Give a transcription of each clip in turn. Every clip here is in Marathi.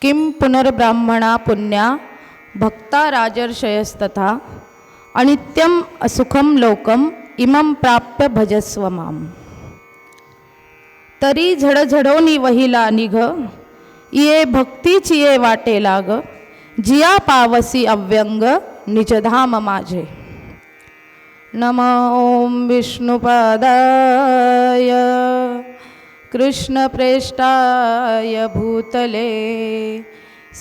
किं पुनर्ब्राह्मणा पुण्या भक्ता राजर्षयस्तथा अनित्यम असुखम लोकम इमं प्राप्य भजस्व माम. तरी झडझडोनी वहिला निघ ये भक्तीची ये वाटे लाग, जिया पावसी अव्यंग निजधाम माझे. नम ओम विष्णुपादाय कृष्णप्रेष्ठाय भूतले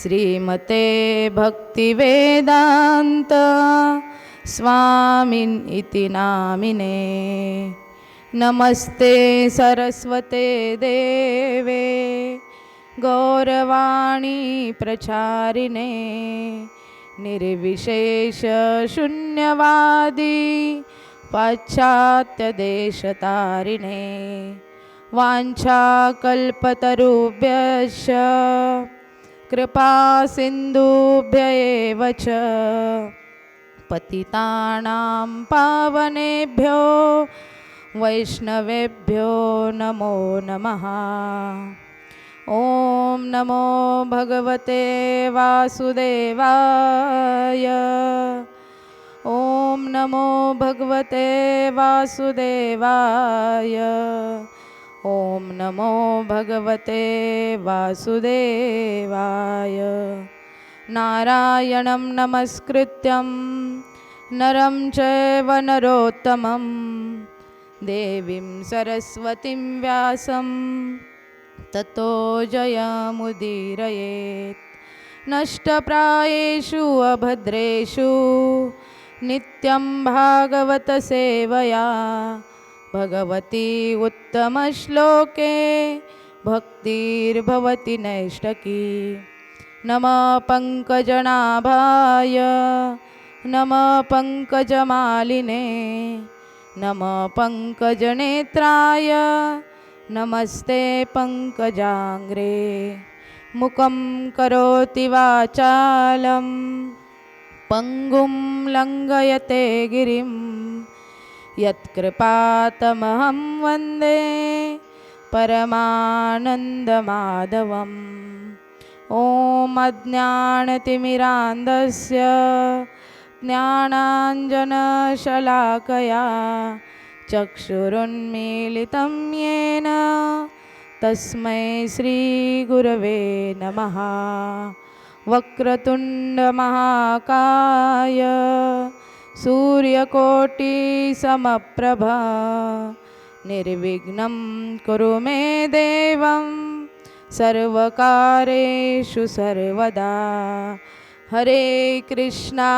श्रीमते भक्तिवेदांत स्वामिन इति नामिने. नमस्ते सरस्वते देवे गौरवाणी प्रचारिणे निर्विशेष शून्यवादी पाश्चात्य देशतारिणे. वाञ्छाकल्पतरुभ्यश्च कृपा सिन्धुभ्य एव च पतितानां पावनेभ्यो वैष्णवेभ्यो नमो नमः. ओम नमो भगवते वासुदेवाय. ओम नमो भगवते वासुदेवाय. ओम नमो भगवते वासुदेवाय. नारायणं नमस्कृत्यं नरं चैव नरोत्तमं देवीं सरस्वतीं व्यासं ततो जयमुदीरयेत्. नष्टप्रायेषु अभद्रेषु नित्यं भागवत सेवया भगवती उत्तमश्लोके भक्तिर्भवति नैष्टकी. नमः पंकजनाभाय नमः पंकजमालिने नमः पंकजनेत्राय नमस्ते पंकजांग्रे. मुखं करोति वाचालं पंगुं लंघयते गिरिं यत्कृपातमहं वन्दे परमानन्दमाधवम्. ॐ अज्ञानतिमिरान्धस्य ज्ञानाञ्जनशलाकया चक्षुरुन्मीलितं येन तस्मै श्रीगुरवे नमः. वक्रतुण्डमहाकाय सूर्यकोटिसमप्रभा निर्विघ्नं कुरु मे देवं सर्वकारेषु सर्वदा. हरे कृष्णा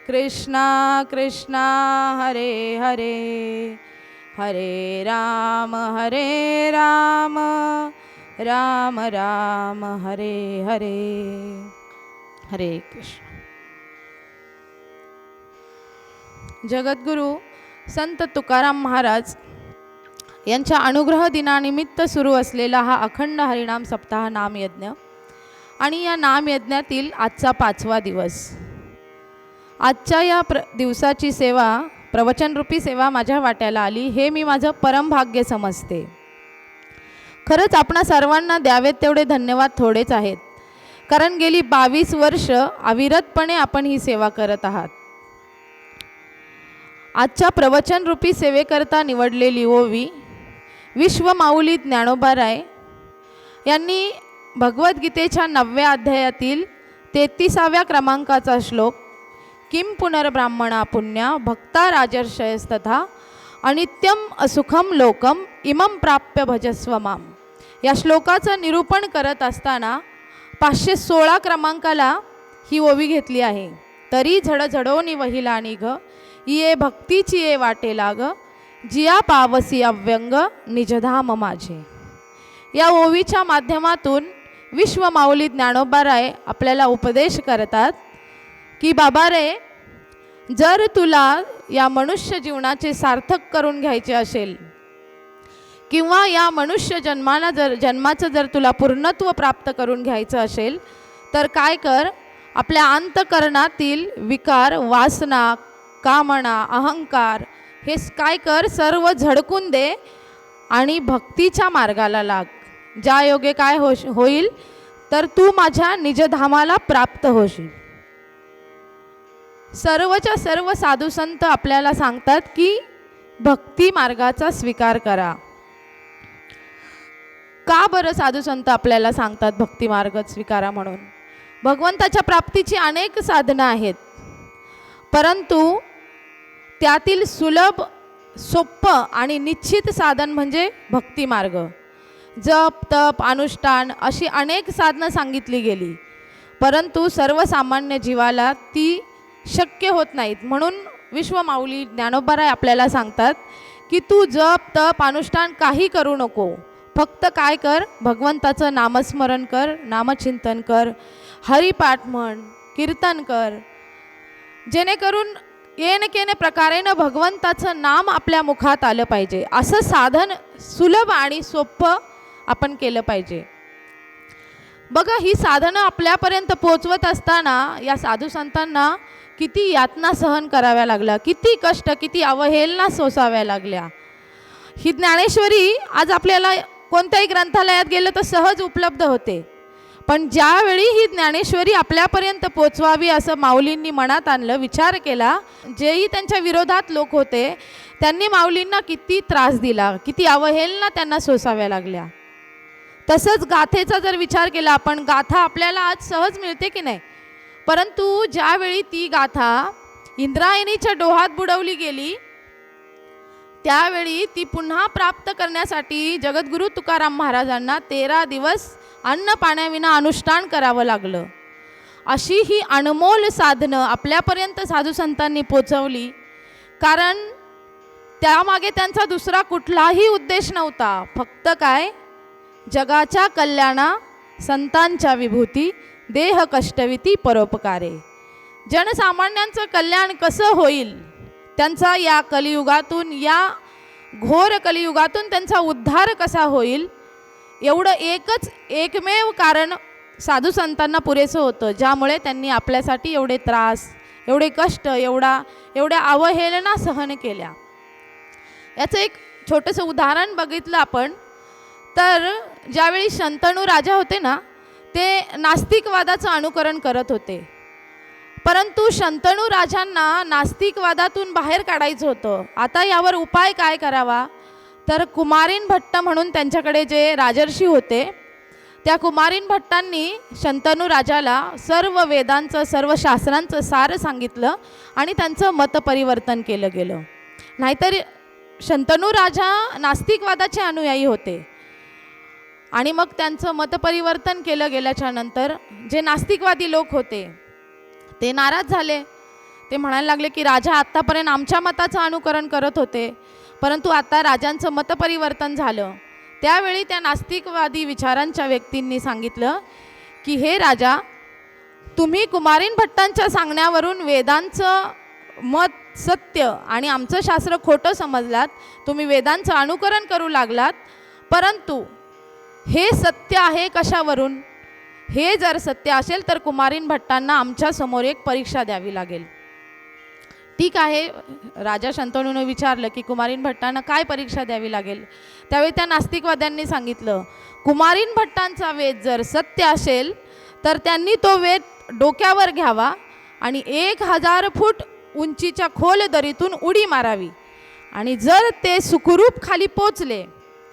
कृष्णा कृष्णा हरे हरे हरे राम राम राम हरे हरे. हरे कृष्ण. जगद्गुरु संत तुकाराम महाराज यांच्या अनुग्रह दिनानिमित्त सुरू असलेला हा अखंड हरिनाम सप्ताह नामयज्ञ आणि या नामयज्ञातील आजचा 5वा दिवस. आजच्या या दिवसाची सेवा प्रवचनरूपी सेवा माझ्या वाट्याला आली हे मी माझं परमभाग्य समजते. खरंच आपणा सर्वांना द्यावेत तेवढे धन्यवाद थोडेच आहेत, कारण गेली 22 वर्ष अविरतपणे आपण ही सेवा करत आहात. आजच्या प्रवचनरूपी सेवेकरता निवडलेली ओवी विश्वमाऊली ज्ञानोबाराय यांनी भगवद्गीतेच्या 9व्या अध्यायातील 33व्या क्रमांकाचा श्लोक किं पुनर्ब्राह्मणा पुण्या भक्ता राजर्षयस्तथा अनित्यम असुखम लोकम इमं प्राप्य भजस्व माम या श्लोकाचं निरूपण करत असताना 516 क्रमांकाला ही ओवी घेतली आहे. तरी झडझडोनी वहिला निघ ये भक्तीची ये वाटे लाग, जिया पावसी अव्यंग निजधाम माझे. या ओवीच्या माध्यमातून विश्वमाऊली ज्ञानोबाराय आपल्याला उपदेश करतात की बाबा रे, जर तुला या मनुष्य जीवनाचे सार्थक करून घ्यायचे असेल किंवा या मनुष्य जन्माचं जर तुला पूर्णत्व प्राप्त करून घ्यायचं असेल तर काय कर, आपल्या अंतकरणातील विकार, वासना, कामना, अहंकार हे काय कर, सर्व झडकून दे आणि भक्तीच्या मार्गाला लाग. ज्या योगे काय होईल तर तू माझ्या निजधामाला प्राप्त होशील. सर्वच्या सर्व साधू संत आपल्याला सांगतात की भक्ती मार्गाचा स्वीकार करा. का बरं साधू संत आपल्याला सांगतात भक्ती मार्ग स्वीकारा म्हणून? भगवंताच्या प्राप्तीची अनेक साधनं आहेत, परंतु त्यातील सुलभ, सोपं आणि निश्चित साधन म्हणजे भक्ती मार्ग. जप, तप, अनुष्ठान अशी अनेक साधनं सांगितली गेली, परंतु सर्वसामान्य जीवाला ती शक्य होत नाहीत. म्हणून विश्वमाऊली ज्ञानोबाराय आपल्याला सांगतात की तू जप, तप, अनुष्ठान काही करू नको. फक्त काय कर, भगवंताचं नामस्मरण कर, नामचिंतन कर, हरिपाठ म्हण, कीर्तन कर, जेणेकरून येन केने प्रकारेनं भगवंताचं नाम आपल्या मुखात आलं पाहिजे. असं साधन सुलभ आणि सोपं आपण केलं पाहिजे. बघा, ही साधनं आपल्यापर्यंत पोचवत असताना या साधू संतांना किती यातना सहन कराव्या लागल्या, किती कष्ट, किती अवहेलना सोसाव्या लागल्या. ही ज्ञानेश्वरी आज आपल्याला कोणत्याही ग्रंथालयात गेलं तर सहज उपलब्ध होते, पण ज्यावेळी ही ज्ञानेश्वरी आपल्यापर्यंत पोचवावी असं माऊलींनी मनात आणलं, विचार केला, जेही त्यांच्या विरोधात लोक होते त्यांनी माऊलींना किती त्रास दिला, किती अवहेलना त्यांना सोसाव्या लागल्या. तसंच गाथेचा जर विचार केला आपण, गाथा आपल्याला आज सहज मिळते की नाही, परंतु ज्यावेळी ती गाथा इंद्रायणीच्या डोहात बुडवली गेली त्यावेळी ती पुन्हा प्राप्त करण्यासाठी जगद्गुरू तुकाराम महाराजांना 13 दिवस अन्न पाण्याविना अनुष्ठान करावं लागलं. अशी ही अनमोल साधनं आपल्यापर्यंत साधू संतांनी पोचवली, कारण त्यामागे त्यांचा दुसरा कुठलाही उद्देश नव्हता. फक्त काय, जगाच्या कल्याणा संतांच्या विभूती, देह कष्टविती परोपकारे. जनसामान्यांचं कल्याण कसं होईल, त्यांचा या कलियुगातून, या घोर कलियुगातून त्यांचा उद्धार कसा होईल, एवढं एकमेव कारण साधू संतांना पुरेसं होतं, ज्यामुळे त्यांनी आपल्यासाठी एवढे त्रास, एवढे कष्ट, एवढ्या अवहेलना सहन केल्या. याचं एक छोटंसं उदाहरण बघितलं आपण तर, ज्यावेळी शंतनू राजा होते ना, ते नास्तिकवादाचं अनुकरण करत होते, परंतु शंतनू राजांना नास्तिकवादातून बाहेर काढायचं होतं. आता यावर उपाय काय करावा, तर कुमारीन भट्ट म्हणून त्यांच्याकडे जे राजर्षी होते, त्या कुमारीन भट्टांनी शंतनू राजाला सर्व वेदांचं, सर्व शास्त्रांचं सार सांगितलं आणि त्यांचं मतपरिवर्तन केलं गेलं. नाहीतर शंतनू राजा नास्तिकवादाचे अनुयायी होते आणि मग त्यांचं मतपरिवर्तन केलं गेल्याच्या नंतर जे नास्तिकवादी लोक होते ते नाराज झाले. ते म्हणायला लागले की राजा आत्तापर्यंत आमच्या मताचं अनुकरण करत होते, परंतु आता राजांचं मतपरिवर्तन झालं. त्यावेळी त्या नास्तिकवादी विचारांच्या व्यक्तींनी सांगितलं की हे राजा, तुम्ही कुमारीन भट्टांच्या सांगण्यावरून वेदांचं मत सत्य आणि आमचं शास्त्र खोटं समजलात, तुम्ही वेदांचं अनुकरण करू लागलात, परंतु हे सत्य आहे कशावरून? हे जर सत्य असेल तर कुमारीन भट्टांना आमच्या समोर एक परीक्षा द्यावी लागेल. ठीक आहे, राजा शंतनूने विचारलं की कुमारीन भट्टांना काय परीक्षा द्यावी लागेल. त्यावेळी त्या नास्तिकवाद्यांनी सांगितलं, कुमारीन भट्टांचा वेद जर सत्य असेल तर त्यांनी तो वेद डोक्यावर घ्यावा आणि 1000 फूट उंचीच्या खोल दरीतून उडी मारावी, आणि जर ते सुखरूप खाली पोचले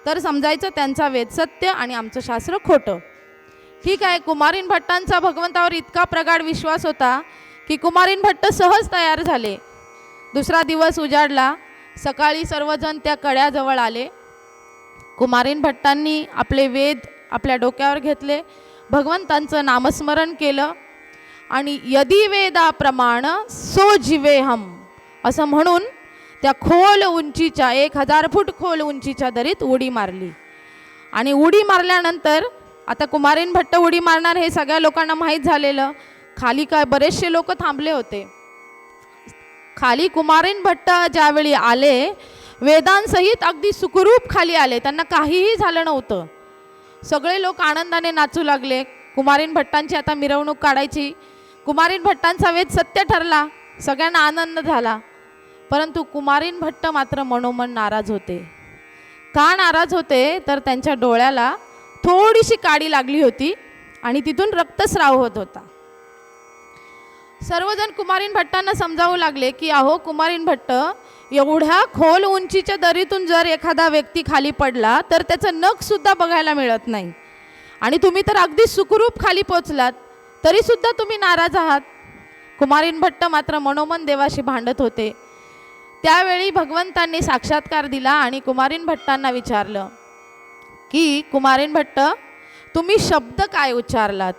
तर समजायचं त्यांचा वेद सत्य आणि आमचं शास्त्र खोटं. ठीक आहे, कुमारीन भट्टांचा भगवंतावर इतका प्रगाढ विश्वास होता की कुमारीन भट्ट सहज तयार झाले. दुसरा दिवस उजाडला, सकाळी सर्वजण त्या कड्याजवळ आले. कुमारीन भट्टांनी आपले वेद आपल्या डोक्यावर घेतले, भगवंतांचं नामस्मरण केलं आणि यदी वेदा प्रमाण सो जिवेहम असं म्हणून त्या खोल उंचीच्या 1000 फूट खोल उंचीच्या दरीत उडी मारली. आणि उडी मारल्यानंतर आता कुमारीन भट्ट उडी मारणार हे सगळ्या लोकांना माहीत झालेलं. खाली काय बरेचसे लोक थांबले होते. खाली कुमारीन भट्ट ज्यावेळी आले, वेदांसहित अगदी सुखरूप खाली आले, त्यांना काहीही झालं नव्हतं. सगळे लोक आनंदाने नाचू लागले. कुमारीन भट्टांची आता मिरवणूक काढायची. कुमारीन भट्टांचा वेद सत्य ठरला, सगळ्यांना आनंद झाला. परंतु कुमारीन भट्ट मात्र मनोमन नाराज होते. का नाराज होते तर त्यांच्या डोळ्याला थोडीशी काडी लागली होती आणि तिथून रक्तस्राव होत होता. सर्वजण कुमारीन भट्टांना समजावू लागले की अहो कुमारीन भट्ट, एवढ्या खोल उंचीच्या दरीतून जर एखादा व्यक्ती खाली पडला तर त्याचं नख सुद्धा बघायला मिळत नाही, आणि तुम्ही तर अगदी सुखरूप खाली पोचलात, तरी सुद्धा तुम्ही नाराज आहात. कुमारीन भट्ट मात्र मनोमन देवाशी भांडत होते. त्यावेळी भगवंतांनी साक्षात्कार दिला आणि कुमारीन भट्टांना विचारलं की कुमारीन भट्ट, तुम्ही शब्द काय उच्चारलात?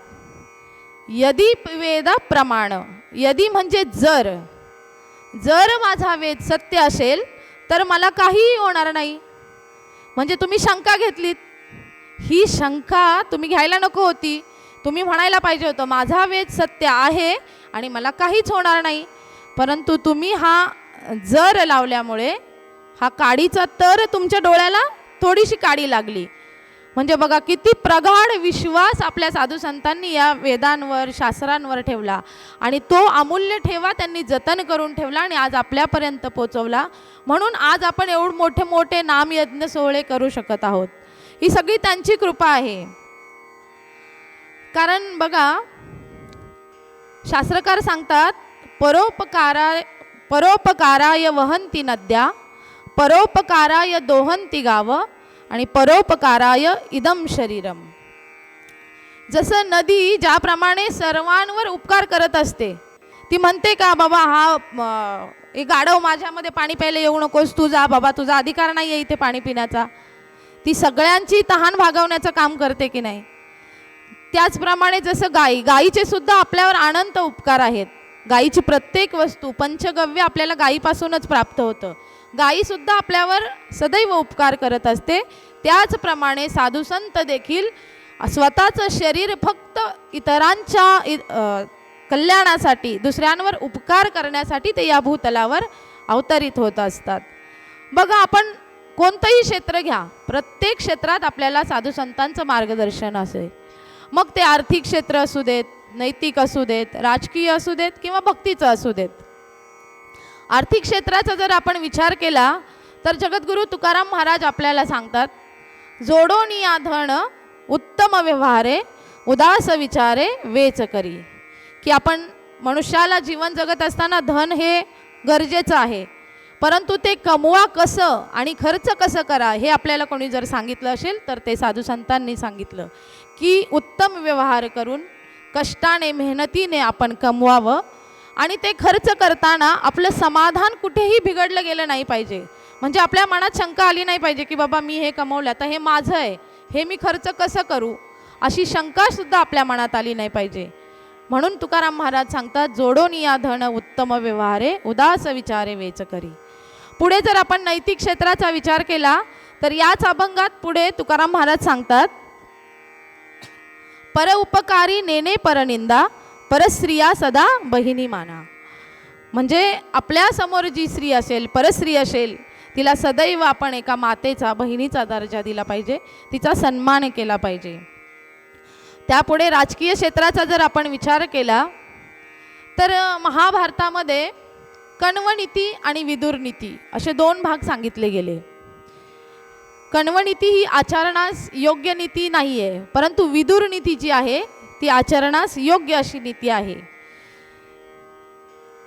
यदी वेदा प्रमाण. यदी म्हणजे जर, जर माझा वेद सत्य असेल तर मला काहीही होणार नाही. म्हणजे तुम्ही शंका घेतलीत. ही शंका तुम्ही घ्यायला नको होती. तुम्ही म्हणायला पाहिजे होतं माझा वेद सत्य आहे आणि मला काहीच होणार नाही. परंतु तुम्ही हा जर लावल्यामुळे हा काडीचा तर तुमच्या डोळ्याला थोडीशी काडी लागली. म्हणजे बघा किती प्रगाढ विश्वास आपल्या साधू संतांनी या वेदांवर, शास्त्रांवर ठेवला, आणि तो अमूल्य ठेवा त्यांनी जतन करून ठेवला आणि आज आपल्यापर्यंत पोचवला. म्हणून आज आपण एवढे मोठे मोठे नामयज्ञ सोहळे करू शकत आहोत. ही सगळी त्यांची कृपा आहे. कारण बघा, शास्त्रकार सांगतात परोपकाराय वहंती नद्या, परोपकाराय दोहंती गाव, आणि परोपकाराय इदम शरीरम. जसं नदी ज्याप्रमाणे सर्वांवर उपकार करत असते, ती म्हणते का बाबा हा एक गाढव माझ्यामध्ये पाणी प्यायला येऊ नकोस, तू जा बाबा, तुझा अधिकार नाही आहे इथे पाणी पिण्याचा. ती सगळ्यांची तहान भागवण्याचं काम करते की नाही? त्याचप्रमाणे जसं गायीचे सुद्धा आपल्यावर अनंत उपकार आहेत. गायीची प्रत्येक वस्तू पंचगव्य आपल्याला गायीपासूनच प्राप्त होतं. गायीसुद्धा आपल्यावर सदैव उपकार करत असते. त्याचप्रमाणे साधुसंत देखील स्वतःचं शरीर फक्त इतरांच्या कल्याणासाठी, दुसऱ्यांवर उपकार करण्यासाठी ते या भूतलावर अवतरित होत असतात. बघा, आपण कोणतंही क्षेत्र घ्या, प्रत्येक क्षेत्रात आपल्याला साधुसंतांचं मार्गदर्शन असेल. मग ते आर्थिक क्षेत्र असू देत, नैतिक असू देत, राजकीय असू देत किंवा भक्तीचं असू देत. आर्थिक क्षेत्राचा जर आपण विचार केला तर जगद्गुरू तुकाराम महाराज आपल्याला सांगतात, जोडोनिया धन उत्तम व्यवहारे, उदास विचारे वेच करी. की आपण मनुष्याला जीवन जगत असताना धन हे गरजेचं आहे, परंतु ते कमवा कसं आणि खर्च कसं करा हे आपल्याला कोणी जर सांगितलं असेल तर ते साधू संतांनी सांगितलं की उत्तम व्यवहार करून कष्टाने, मेहनतीने आपण कमवावं, आणि ते खर्च करताना आपलं समाधान कुठेही बिघडलं गेलं नाही पाहिजे. म्हणजे आपल्या मनात शंका आली नाही पाहिजे की बाबा मी हे कमवलं तर हे माझं आहे, हे मी खर्च कसं करू, अशी शंकासुद्धा आपल्या मनात आली नाही पाहिजे. म्हणून तुकाराम महाराज सांगतात, जोडोनिया धन उत्तम व्यवहारे, उदास विचारे वेच करी. पुढे जर आपण नैतिक क्षेत्राचा विचार केला तर याच अभंगात पुढे तुकाराम महाराज सांगतात, परउपकारी नेने परनिंदा, परस्त्रिया सदा बहिणी माना. म्हणजे आपल्या समोर जी स्त्री असेल, परस्त्री असेल, तिला सदैव आपण एका मातेचा, बहिणीचा दर्जा दिला पाहिजे, तिचा सन्मान केला पाहिजे. त्यापुढे राजकीय क्षेत्राचा जर आपण विचार केला तर महाभारतामध्ये कण्वनीती आणि विदुरनीती असे दोन भाग सांगितले गेले. कण्वनीती ही आचरणास योग्य नीती नाही आहे, परंतु विदुरनीती जी आहे ती आचरणास योग्य अशी नीती आहे.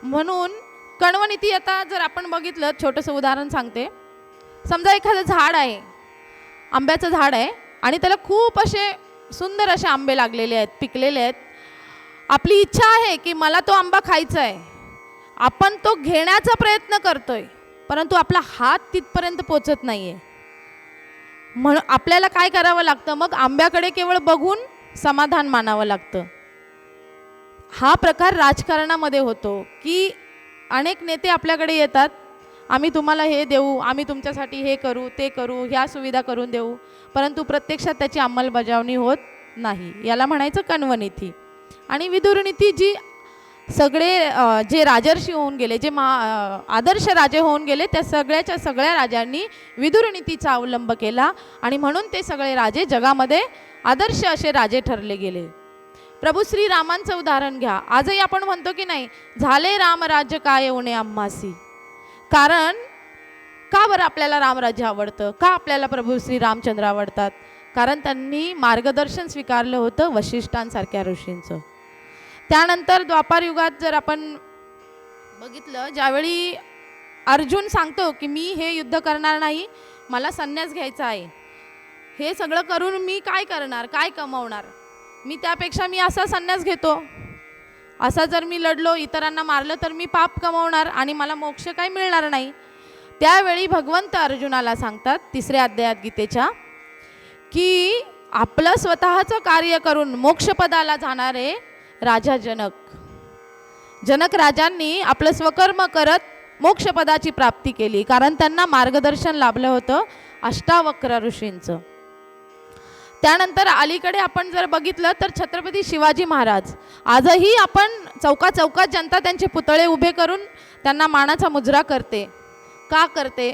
म्हणून कण्वनीती, आता जर आपण बघितलं, छोटंसं उदाहरण सांगते. समजा एखादं झाड आहे, आंब्याचं झाड आहे, आणि त्याला खूप असे सुंदर असे आंबे लागलेले आहेत, पिकलेले आहेत. आपली इच्छा आहे की मला तो आंबा खायचा आहे, आपण तो घेण्याचा प्रयत्न करतोय, परंतु आपला हात तिथपर्यंत पोचत नाही आहे. म्हणून आपल्याला काय करावं लागतं, मग आंब्याकडे केवळ बघून समाधान मानावं लागतं. हा प्रकार राजकारणामध्ये होतो की अनेक नेते आपल्याकडे येतात, आम्ही तुम्हाला हे देऊ, आम्ही तुमच्यासाठी हे करू, ते करू, ह्या सुविधा करून देऊ, परंतु प्रत्यक्षात त्याची अंमलबजावणी होत नाही. याला म्हणायचं कण्वनीती. आणि विदुरनीती, जी सगळे जे राजर्षी होऊन गेले, जे आदर्श राजे होऊन गेले, त्या सगळ्याच्या सगळ्या राजांनी विदुरनीतीचा अवलंब केला, आणि म्हणून ते सगळे राजे जगामध्ये आदर्श असे राजे ठरले गेले. प्रभू श्रीरामांचं उदाहरण घ्या. आजही आपण म्हणतो की नाही, झाले रामराज्य काय उणे आम्हासी. कारण का बरं आपल्याला रामराज्य आवडतं, का आपल्याला प्रभू श्री रामचंद्र आवडतात? कारण त्यांनी मार्गदर्शन स्वीकारलं होतं वशिष्ठांसारख्या ऋषींचं. त्यानंतर द्वापार युगात जर आपण बघितलं, ज्यावेळी अर्जुन सांगतो की मी हे युद्ध करणार नाही, मला संन्यास घ्यायचा आहे, हे सगळं करून मी काय करणार, काय कमवणार, मी त्यापेक्षा मी असा संन्यास घेतो, असा जर मी लढलो इतरांना मारलं तर मी पाप कमवणार आणि मला मोक्ष काही मिळणार नाही. त्यावेळी भगवंत अर्जुनाला सांगतात 3ऱ्या अध्यायात गीतेच्या की आपलं स्वतःचं कार्य करून मोक्षपदाला जाणारे राजा जनक राजांनी आपलं स्वकर्म करत मोक्षपदाची प्राप्ती केली, कारण त्यांना मार्गदर्शन लाभलं होतं अष्टावक्र ऋषींचं. त्यानंतर अलीकडे आपण जर बघितलं तर छत्रपती शिवाजी महाराज, आजही आपण चौकात जनता त्यांचे पुतळे उभे करून त्यांना मानाचा मुजरा करते. का करते?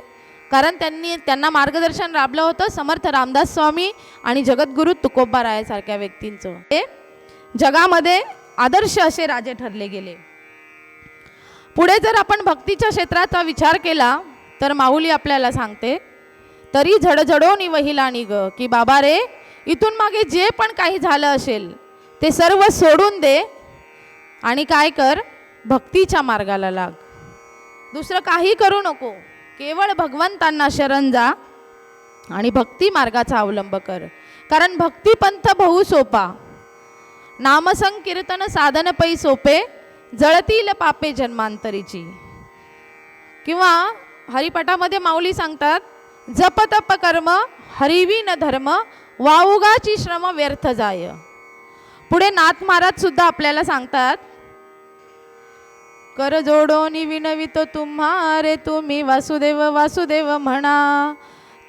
कारण त्यांना मार्गदर्शन लाभलं होतं समर्थ रामदास स्वामी आणि जगद्गुरु तुकोबारायासारख्या व्यक्तींचं. हे जगामध्ये आदर्श असे राजे ठरले गेले. पुढे जर आपण भक्तीच्या क्षेत्राचा विचार केला तर माऊली आपल्याला सांगते, तरी झडझडोनी वहिला निग, की बाबा रे, इथून मागे जे पण काही झालं असेल ते सर्व सोडून दे आणि काय कर, भक्तीच्या मार्गाला लाग. दुसरं काही करू नको, केवळ भगवंतांना शरण जा आणि भक्ती मार्गाचा अवलंब कर. कारण भक्तिपंथ बहु सोपा, नामसंकीर्तन साधन पै सोपे, जळतील पापे जन्मांतरीची. किंवा हरिपाठामध्ये माऊली सांगतात, जप तप कर्म हरिवी न धर्म, वाउगाची श्रम व्यर्थ जाय. पुढे नाथ महाराज सुद्धा आपल्याला सांगतात, कर जोडोनी विनवितो तुम्हारे, तुम्ही वासुदेव वासुदेव म्हणा,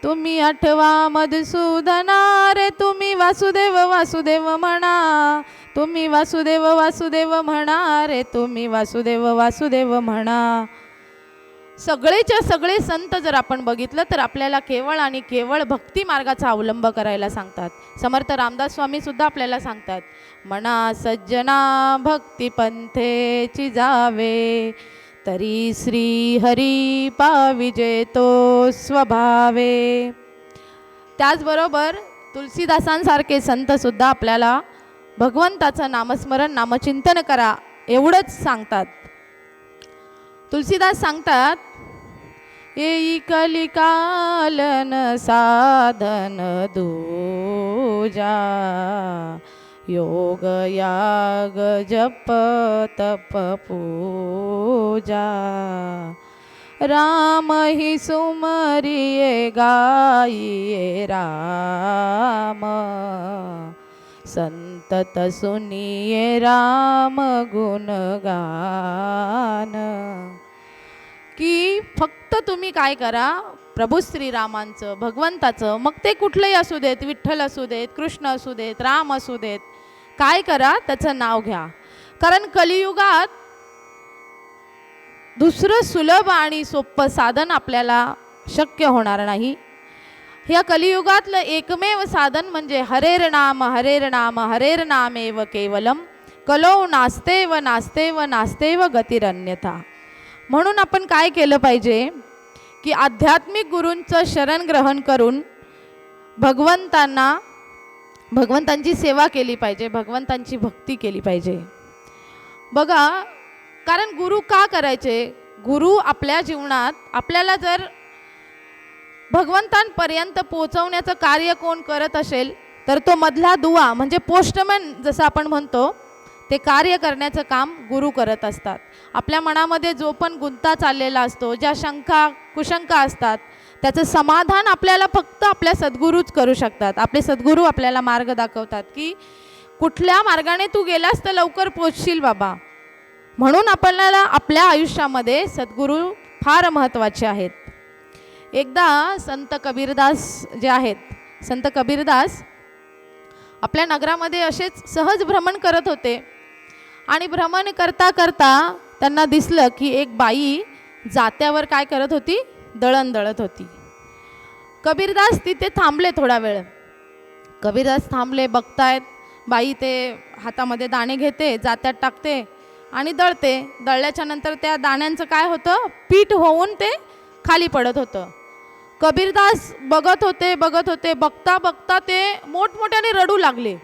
तुम्ही आठवा मधुसूदना रे, तुम्ही वासुदेव वासुदेव म्हणा, तुम्ही वासुदेव वासुदेव म्हणा रे, तुम्ही वासुदेव वासुदेव म्हणा. सगळेच्या सगळे संत जर आपण बघितलं तर आपल्याला केवळ आणि केवळ भक्ती मार्गाचा अवलंब करायला सांगतात. समर्थ रामदास स्वामी सुद्धा आपल्याला सांगतात, मना सज्जना भक्ती पंथेची जावे, तरी श्री हरी पाविजे तो स्वभावे. त्याचबरोबर तुलसीदासांसारखे संत सुद्धा आपल्याला भगवंताचं नामस्मरण नामचिंतन करा एवढंच सांगतात. तुलसीदास सांगतात, येई कलिकालन साधन दूजा, योग याग जप तप पूजा, राम ही सुमरिये गाइये राम, संतत सुनिये राम गुण गान. की फक्त तुम्ही काय करा, प्रभू श्रीरामांचं भगवंताचं, मग ते कुठलंही असू देत, विठ्ठल असू देत, कृष्ण असू देत, राम असू देत, काय करा, त्याचं नाव घ्या. कारण कलियुगात दुसरं सुलभ आणि सोपं साधन आपल्याला शक्य होणार नाही. ह्या कलियुगातलं एकमेव साधन म्हणजे हरेर नाम हरेर नाम हरेर नामेव केवलम, कलो नास्तेव नास्तेव नास्तेव गतिरन्यथा. म्हणून आपण काय केलं पाहिजे की आध्यात्मिक गुरूंचं शरण ग्रहण करून भगवंतांची सेवा केली पाहिजे, भगवंतांची भक्ती केली पाहिजे. बघा, कारण गुरु का करायचे? गुरु आपल्या जीवनात आपल्याला जर भगवंतांपर्यंत पोहोचवण्याचं कार्य कोण करत असेल तर तो मधला दुवा म्हणजे पोस्टमॅन जसं आपण म्हणतो, ते कार्य करण्याचं काम गुरु करत असतात. आपल्या मनामध्ये जो पण गुंता चाललेला असतो, ज्या शंका कुशंका असतात, त्याचं समाधान आपल्याला फक्त आपल्या सद्गुरूच करू शकतात. आपले सद्गुरू आपल्याला मार्ग दाखवतात की कुठल्या मार्गाने तू गेलास तर लवकर पोचशील बाबा. म्हणून आपल्याला आपल्या आयुष्यामध्ये सद्गुरू फार महत्त्वाचे आहेत. एकदा संत कबीरदास जे आहेत, संत कबीरदास आपल्या नगरामध्ये असेच सहज भ्रमण करत होते आणि भ्रमण करता करता त्यांना दिसलं की एक बाई जात्यावर काय करत होती, दळण दळत होती. कबीरदास तिथे थांबले थोडा वेळ. कबीरदास थांबले, बघतायत बाई ते हातामध्ये दाणे घेते, जात्यात टाकते आणि दळते. दळल्याच्या नंतर त्या दाण्यांचं काय होतं, पीठ होऊन ते खाली पडत होतं. कबीरदास बघत होते बघता बघता ते मोठमोठ्याने रडू लागले.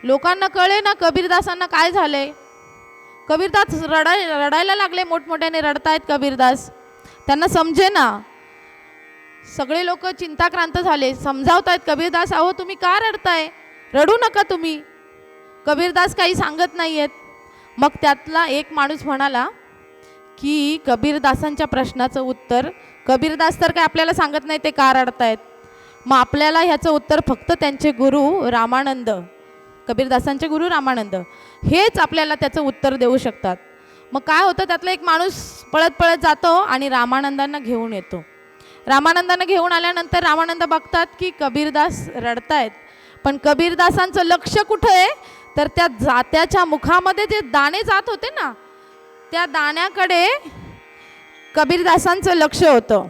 लोकांना कळे ना कबीरदासांना काय झालंय. कबीरदास रडायला लागले, मोठमोठ्याने रडतायत कबीरदास. त्यांना समजे ना. सगळे लोक चिंताक्रांत झाले, समजावतायत कबीरदास, अहो तुम्ही का रडताय, रडू नका तुम्ही. कबीरदास काही सांगत नाहीयेत. मग त्यातला एक माणूस म्हणाला की कबीरदासांच्या प्रश्नाचं उत्तर, कबीरदास तर काय आपल्याला सांगत नाही ते का रडतायत, मग आपल्याला ह्याचं उत्तर फक्त त्यांचे गुरु रामानंद, कबीरदासांचे गुरु रामानंद हेच आपल्याला त्याचं उत्तर देऊ शकतात. मग काय होतं, त्यातला एक माणूस पळत पळत जातो आणि रामानंदांना घेऊन येतो. रामानंदांना घेऊन आल्यानंतर रामानंद बघतात की कबीरदास रडतायत, पण कबीरदासांचं लक्ष कुठं आहे, तर त्या जात्याच्या मुखामध्ये जे दाणे जात होते ना, त्या दाण्याकडे कबीरदासांचं लक्ष होतं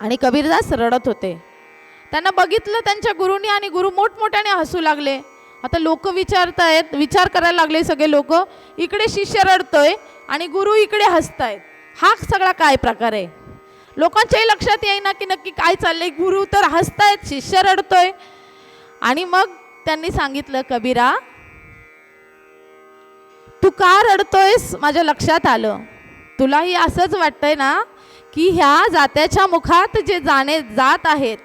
आणि कबीरदास रडत होते. त्यांना बघितलं त्यांच्या गुरुनी आणि गुरु मोठमोठ्याने हसू लागले. आता लोक विचारतायत, विचार करायला लागले सगळे लोक, इकडे शिष्य रडतोय आणि गुरु इकडे हसतायत, हा सगळा काय प्रकार आहे. लोकांच्याही लक्षात येईना की नक्की काय चाललंय. गुरु तर हसतायत, शिष्य रडतोय. आणि मग त्यांनी सांगितलं, कबीरा तू का रडतोयस माझ्या लक्षात आलं. तुलाही असंच वाटतंय ना की ह्या जात्याच्या मुखात जे जाणे जात आहेत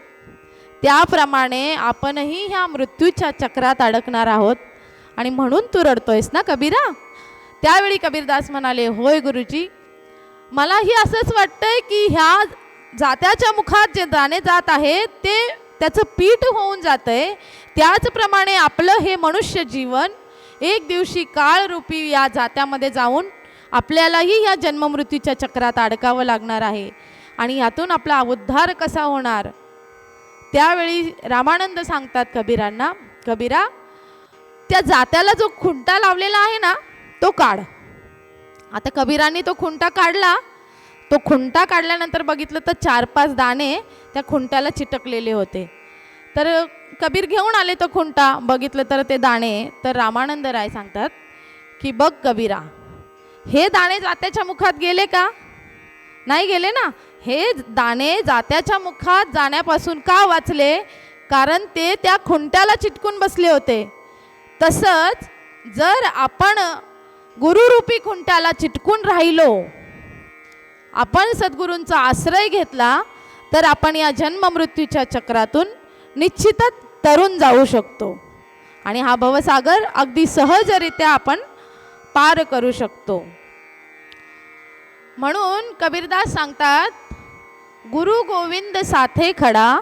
त्याप्रमाणे आपणही ह्या मृत्यूच्या चक्रात अडकणार आहोत आणि म्हणून तू रडतोयस ना कबीरा. त्यावेळी कबीरदास म्हणाले, होय गुरुजी, मलाही असंच वाटतंय की ह्या जात्याच्या मुखात जे दाणे जात आहेत ते त्याचं पीठ होऊन जातंय. त्याचप्रमाणे आपलं हे मनुष्य जीवन एक दिवशी काळरूपी या जात्यामध्ये जाऊन आपल्यालाही या जन्ममृत्यूच्या चक्रात अडकावं लागणार आहे आणि यातून आपला उद्धार कसा होणार. त्यावेळी रामानंद सांगतात कबीरांना, कबीरा त्या जात्याला जो खुंटा लावलेला आहे ना तो काढ. आता कबीरांनी तो खुंटा काढला. तो खुंटा काढल्यानंतर बघितलं तर 4-5 दाणे त्या खुंट्याला चिटकलेले होते. तर कबीर घेऊन आले तो खुंटा, बघितलं तर ते दाणे. तर रामानंद राय सांगतात की बघ कबीरा, हे दाणे जात्याच्या मुखात गेले का, नाही गेले ना. हे दाणे जात्याच्या मुखात जाण्यापासून का वाचले, कारण ते त्या खुंट्याला चिटकून बसले होते. तसंच जर आपण गुरुरूपी खुंट्याला चिटकून राहिलो, आपण सद्गुरूंचा आश्रय घेतला, तर आपण या जन्ममृत्यूच्या चक्रातून निश्चितच तरून जाऊ शकतो आणि हा भवसागर अगदी सहजरित्या आपण पार करू शकतो. म्हणून कबीरदास सांगतात, गुरु गोविंद साथे खडा,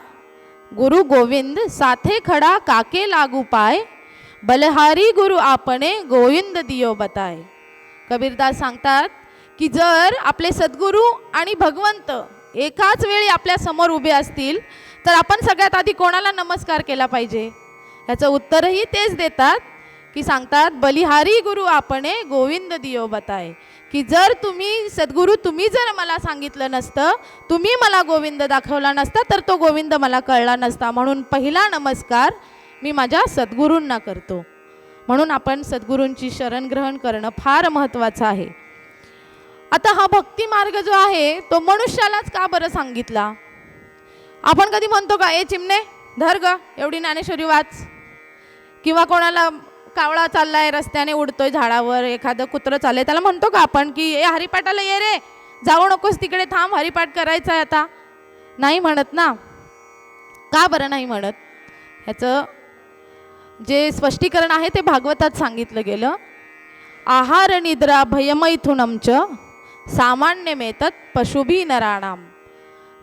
गुरु गोविंद साथे खडा काके लागू पाय, बलहारी गुरु आपणे गोविंद दियो बताय. कबीरदास सांगतात की जर आपले सद्गुरू आणि भगवंत एकाच वेळी आपल्या समोर उभे असतील तर आपण सगळ्यात आधी कोणाला नमस्कार केला पाहिजे. याचं उत्तरही तेच देतात की सांगतात, बलिहारी गुरु आपणे गोविंद दियो बताय, की जर तुम्ही सद्गुरू तुम्ही जर मला सांगितलं नसतं, तुम्ही मला गोविंद दाखवला नसता, तर तो गोविंद मला कळला नसता. म्हणून पहिला नमस्कार मी माझ्या सद्गुरूंना करतो. म्हणून आपण सद्गुरूंची शरण ग्रहण करणं फार महत्त्वाचं आहे. आता हा भक्ती मार्ग जो आहे तो मनुष्यालाच का बरं सांगितला. आपण कधी म्हणतो का, ए चिमणे धर ग एवढी ज्ञानेश्वरी वाच, किंवा कोणाला कावळा चाललाय रस्त्याने उडतोय झाडावर, एखादं कुत्रं चाललंय त्याला म्हणतो का आपण की ए हरिपाठाला ये रे, जाऊ नकोस तिकडे, थांब हरिपाठ करायचा आहे आता. नाही म्हणत ना. का बरं नाही म्हणत. ह्याचं जे स्पष्टीकरण आहे ते भागवतात सांगितलं गेलं. आहार निद्रा भयमैथुनमच सामान्य मेतत पशुभी नराणाम,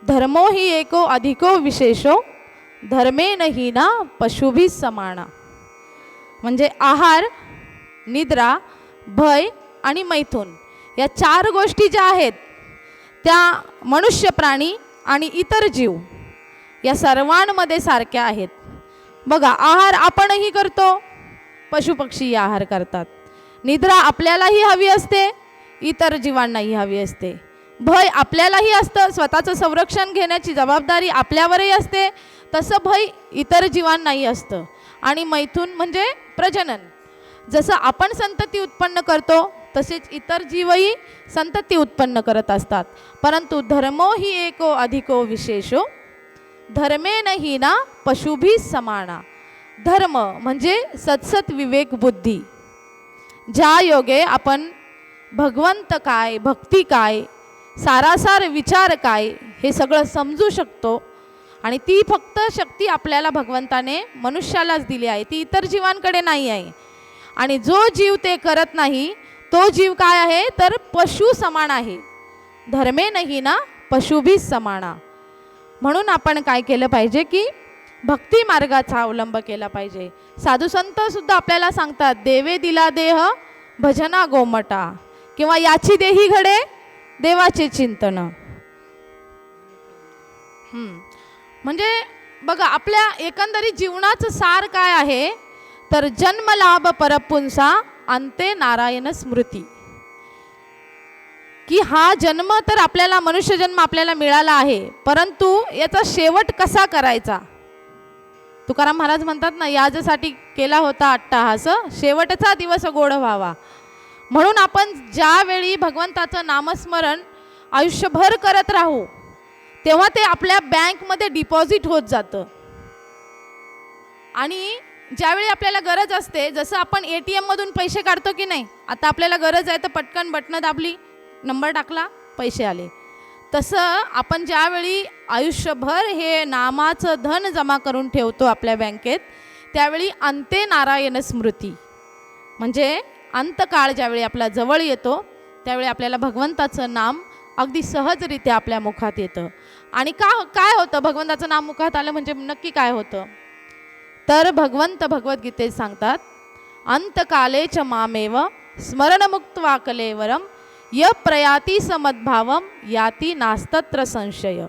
धर्मो ही एको अधिको विशेषो, धर्मे नाही ना पशुभी समाना. म्हणजे आहार, निद्रा, भय आणि मैथुन या 4 गोष्टी ज्या आहेत त्या मनुष्य, प्राणी आणि इतर जीव या सर्वांमध्ये सारख्या आहेत. बघा, आहार आपणही करतो, पशुपक्षी आहार करतात. निद्रा आपल्यालाही हवी असते, इतर जीवांनाही हवी असते. भय आपल्यालाही असतं, स्वतःचं संरक्षण घेण्याची जबाबदारी आपल्यावरही असते, तसं भय इतर जीवांनाही असतं. आणि मैथुन म्हणजे प्रजनन. जसं आपण संतती उत्पन्न करतो तसेच इतर जीवही संतती उत्पन्न करत असतात. परंतु धर्मो ही एको अधिको विशेषो धर्मेन ही ना पशुभी समाना. धर्म म्हणजे सत्सत विवेक बुद्धी, ज्या योगे आपण भगवंत काय, भक्ती काय, सारासार विचार काय हे सगळं समजू शकतो. आणि ती फक्त शक्ती आपल्याला भगवंताने मनुष्यालाच दिली आहे, ती इतर जीवांकडे नाही आहे. आणि जो जीव ते करत नाही तो जीव काय आहे तर पशु समान आहे. धर्मे नाही ना पशुभी समाना. म्हणून आपण काय केलं पाहिजे की भक्ती मार्गाचा अवलंब केला पाहिजे. साधू संत सुद्धा आपल्याला सांगतात, देवे दिला देह भजना गोमटा, किंवा याची देही घडे देवाचे चिंतन. म्हणजे बघा आपल्या एकंदरीत जीवनाचं सार काय आहे तर जन्मलाभ परपुंसा अंते नारायण स्मृती. की हा जन्म तर आपल्याला मनुष्य जन्म आपल्याला मिळाला आहे, परंतु याचा शेवट कसा करायचा. तुकाराम महाराज म्हणतात ना, याजसाठी केला होता अट्टाहास, शेवटचा दिवस गोड व्हावा. म्हणून आपण ज्यावेळी भगवंताचं नामस्मरण आयुष्यभर करत राहू तेव्हा ते आपल्या बँकमध्ये डिपॉझिट होत जातं. आणि ज्यावेळी आपल्याला गरज असते, जसं आपण ATM मधून पैसे काढतो की नाही, आता आपल्याला गरज आहे तर पटकन बटणं दाबली, नंबर टाकला, पैसे आले. तसं आपण ज्यावेळी आयुष्यभर हे नामाचं धन जमा करून ठेवतो आपल्या बँकेत, त्यावेळी अंते नारायण स्मृती म्हणजे अंतकाळ ज्यावेळी आपला जवळ येतो त्यावेळी आपल्याला भगवंताचं नाम अगदी सहजरित्या आपल्या मुखात येतं. आणि काय होतं भगवंताचं नाम मुखात आलं म्हणजे नक्की काय होतं तर भगवंत भगवद्गीतेत सांगतात, अंतकाले च मामेव स्मरणमुक्त्वा कलेवरम य प्रयाती समद्भावम याती नास्तत्र संशय.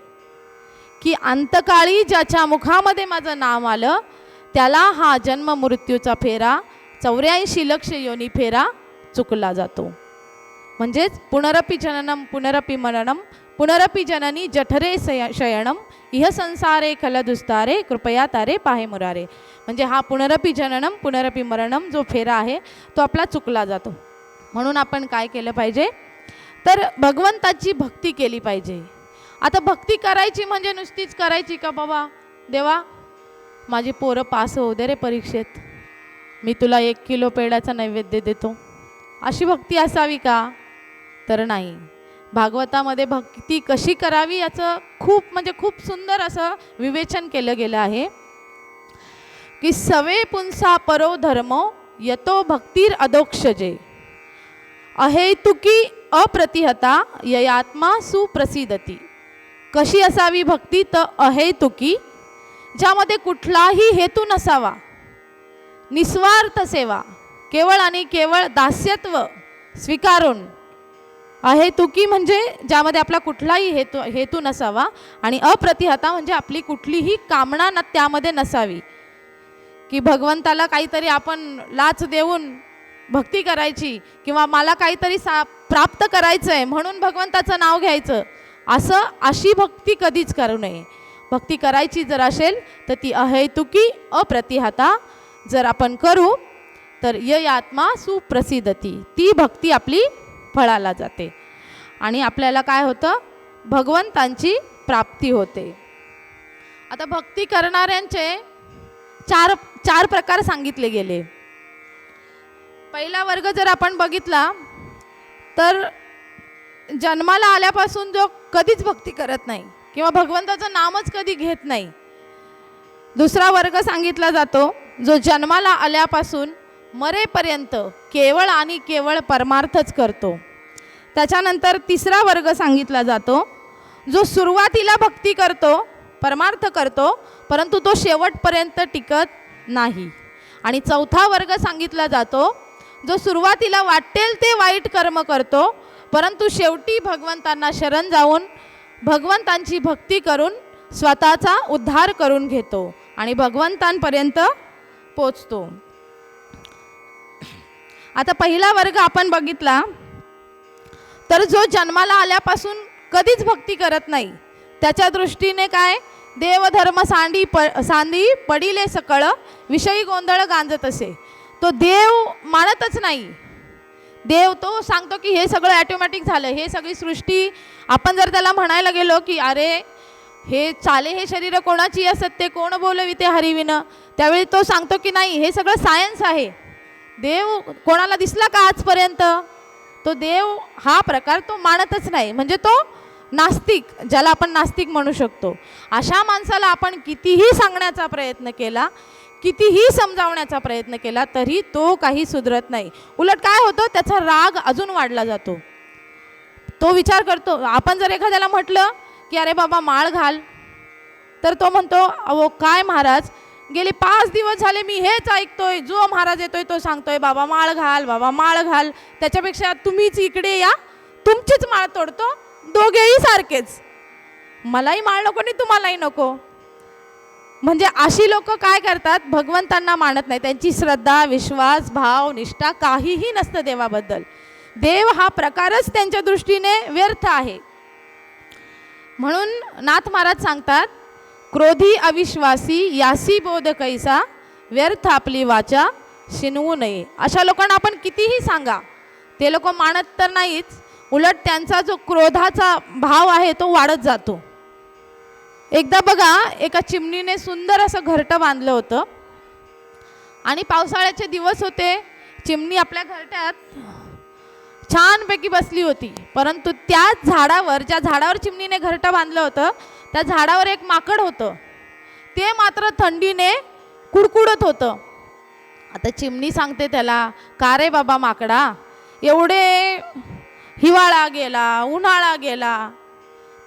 की अंतकाळी ज्याच्या मुखामध्ये माझं नाम आलं त्याला हा जन्म मृत्यूचा फेरा 84 लक्ष योनी फेरा चुकला जातो. म्हणजेच पुनरपि जननम पुनरपि मरणम पुनरपि जननी जठरे शयनम इह संसारे खलदुस्तारे कृपया तारे पाहे मुरारे. म्हणजे हा पुनरपि जननम पुनरपि मरणम जो फेरा आहे तो आपला चुकला जातो. म्हणून आपण काय केलं पाहिजे तर भगवंताची भक्ती केली पाहिजे. आता भक्ती करायची म्हणजे नुसतीच करायची का, बाबा देवा माझी पोरं पास होऊ दे रे परीक्षेत, मी तुला 1 किलो पेढ्याचा नैवेद्य देतो, अशी भक्ती असावी का तर नाही. भागवतामध्ये भक्ती कशी करावी याचं खूप सुंदर असं विवेचन केलं गेलं आहे. की सवे पुंसा परो धर्मो यतो भक्तीर अदोक्षजे अहेतुकी अप्रतिहता ययात्मा सुप्रसिद्धती. कशी असावी भक्ती तर अहेतुकी, ज्यामध्ये कुठलाही हेतू नसावा, निस्वार्थ सेवा, केवळ आणि केवळ दास्यत्व स्वीकारून. अहेतुकी म्हणजे ज्यामध्ये आपला कुठलाही हेतू नसावा, आणि अप्रतिहता म्हणजे आपली कुठलीही कामना त्यामध्ये नसावी. की भगवंताला काहीतरी आपण लाच देऊन भक्ती करायची किंवा मला काहीतरी प्राप्त करायचं आहे म्हणून भगवंताचं नाव घ्यायचं, अशी भक्ती कधीच करू नये. भक्ती करायची जर असेल तर ती अहेतुकी अप्रतिहता जर आपण करू तर ययात्मा सुप्रसिद्धती, ती भक्ती आपली फळाला जाते आणि आपल्याला काय होतं भगवंतांची प्राप्ती होते. आता भक्ती करणाऱ्यांचे चार प्रकार सांगितले गेले. पहिला वर्ग जर आपण बघितला तर जन्माला आल्यापासून जो कधीच भक्ती करत नाही किंवा भगवंताचं नामच कधी घेत नाही. दुसरा वर्ग सांगितला जातो जो जन्माला आल्यापासून मरेपर्यंत केवळ आणि केवळ परमार्थच करतो. त्याच्यानंतर तिसरा वर्ग सांगितला जातो जो सुरुवातीला भक्ती करतो, परमार्थ करतो, परंतु तो शेवटपर्यंत टिकत नाही. आणि चौथा वर्ग सांगितला जातो जो सुरुवातीला वाटेल ते वाईट कर्म करतो, परंतु शेवटी भगवंतांना शरण जाऊन भगवंतांची भक्ती करून स्वतःचा उद्धार करून घेतो आणि भगवंतांपर्यंत पोचतो. आता पहिला वर्ग आपण बघितला तर जो जन्माला आल्यापासून कधीच भक्ती करत नाही, त्याच्या दृष्टीने काय देवधर्म सांदी पडिले सकळ विषयी गोंधळ गांजत असे. तो देव मानतच नाही, देव तो सांगतो की हे सगळं ॲटोमॅटिक झालं, हे सगळी सृष्टी. आपण जर त्याला म्हणायला गेलो की अरे हे चाले हे शरीर कोणाची असत ते कोण बोलवी ते हरिविनं, त्यावेळी तो सांगतो की नाही, हे सगळं सायन्स आहे. देव कोणाला दिसला का आजपर्यंत? तो देव हा प्रकार तो मानतच नाही. म्हणजे तो नास्तिक, ज्याला आपण नास्तिक म्हणू शकतो. अशा माणसाला आपण कितीही सांगण्याचा प्रयत्न केला, कितीही समजावण्याचा प्रयत्न केला, तरी तो काही सुधरत नाही. उलट काय होतं, त्याचा राग अजून वाढला जातो. तो विचार करतो, आपण जर एखाद्याला म्हटलं की अरे बाबा माळ घाल, तर तो म्हणतो अहो काय महाराज, गेले 5 दिवस झाले मी हेच ऐकतोय, जो महाराज येतोय तो सांगतोय बाबा माळ घाल, बाबा माळ घाल, त्याच्यापेक्षा तुम्हीच इकडे या, तुमचीच माळ तोडतो, दोघेही सारखेच, मलाही माळ नको आणि तुम्हालाही नको. म्हणजे अशी लोक काय करतात, भगवंतांना मानत नाही. त्यांची श्रद्धा, विश्वास, भाव, निष्ठा काहीही नसतं देवाबद्दल. देव हा प्रकारच त्यांच्या दृष्टीने व्यर्थ आहे. म्हणून नाथ महाराज सांगतात, क्रोधी अविश्वासी यासी बोध कैसा, व्यर्थ आपली वाचा शिनवू नये. अशा लोकांना आपण कितीही सांगा, ते लोक मानत तर नाहीच, उलट त्यांचा जो क्रोधाचा भाव आहे तो वाढत जातो. एकदा बघा, एका चिमणीने सुंदर असं घरटं बांधलं होतं आणि पावसाळ्याचे दिवस होते. चिमणी आपल्या घरट्यात छानपैकी बसली होती, परंतु त्याच झाडावर, ज्या झाडावर चिमणीने घरटं बांधलं होतं, त्या झाडावर एक माकड होतं. ते मात्र थंडीने कुडकुडत होतं. आता चिमणी सांगते त्याला, का रे बाबा माकडा, एवढे हिवाळा गेला, उन्हाळा गेला,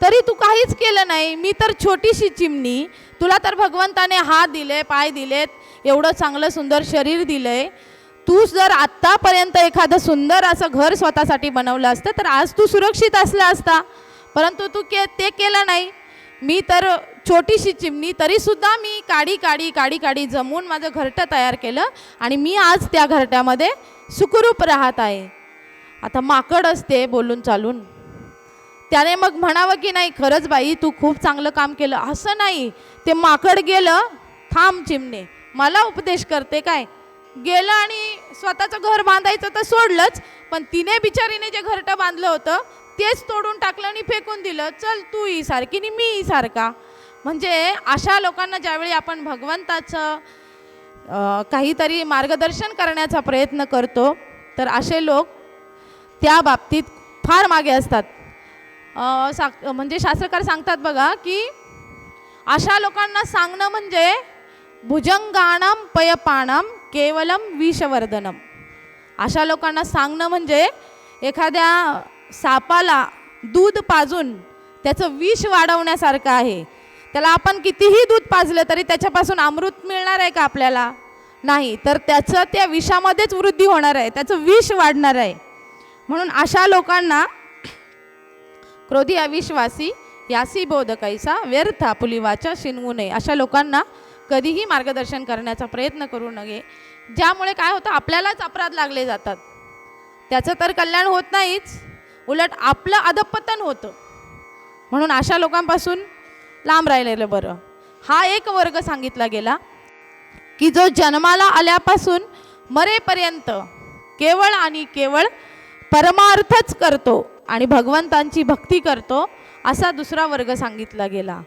तरी तू काहीच केलं नाही. मी तर छोटीशी चिमणी, तुला तर भगवंताने हात दिले, पाय दिलेत, एवढं चांगलं सुंदर शरीर दिलंय. तू जर आत्तापर्यंत एखादं सुंदर असं घर स्वतःसाठी बनवलं असतं तर आज तू सुरक्षित असला असता, परंतु तू ते केलं नाही. मी तर छोटीशी चिमणी, तरीसुद्धा मी काडी जमवून माझं घरटं तयार केलं आणि मी आज त्या घरट्यामध्ये सुखरूप राहत आहे. आता माकड असते बोलून चालून, त्याने मग म्हणावं की नाही, खरंच बाई तू खूप चांगलं काम केलं. असं नाही, ते माकड गेलं, थांब चिमणे मला उपदेश करते काय, गेलं आणि स्वतःचं घर बांधायचं तर सोडलंच, पण तिने बिचारीने जे घरटं बांधलं होतं तेच तोडून टाकलं आणि फेकून दिलं. चल तूही सारखी आणि मीही सारखा. म्हणजे अशा लोकांना ज्यावेळी आपण भगवंताचं काहीतरी मार्गदर्शन करण्याचा प्रयत्न करतो, तर असे लोक त्या बाबतीत फार मागे असतात. म्हणजे शास्त्रकार सांगतात बघा की अशा लोकांना सांगणं म्हणजे भुजंगाणम पयपाणम केवलम विषवर्धनम. अशा लोकांना सांगणं म्हणजे एखाद्या सापाला दूध पाजून त्याचं विष वाढवण्यासारखं आहे. त्याला आपण कितीही दूध पाजलं तरी त्याच्यापासून अमृत मिळणार आहे का आपल्याला? नाही, तर त्याचं त्या विषामध्येच वृद्धी होणार आहे, त्याचं विष वाढणार आहे. म्हणून अशा लोकांना क्रोधी अविश्वासी यासी बोध कैसा, व्यर्थ आपुली वाचा शिनवू नये. अशा लोकांना कधीही मार्गदर्शन करण्याचा प्रयत्न करू नये, ज्यामुळे काय होतं, आपल्यालाच अपराध लागले जातात. त्याचं तर कल्याण होत नाहीच, उलट आपलं अधपतन होतं. म्हणून अशा लोकांपासून लांब राहिलेलं बरं. हा एक वर्ग सांगितला गेला की जो जन्माला आल्यापासून मरेपर्यंत केवळ आणि केवळ परमार्थच करतो आणि भगवंतांची भक्ती करतो, असा दुसरा वर्ग सांगितला गेला.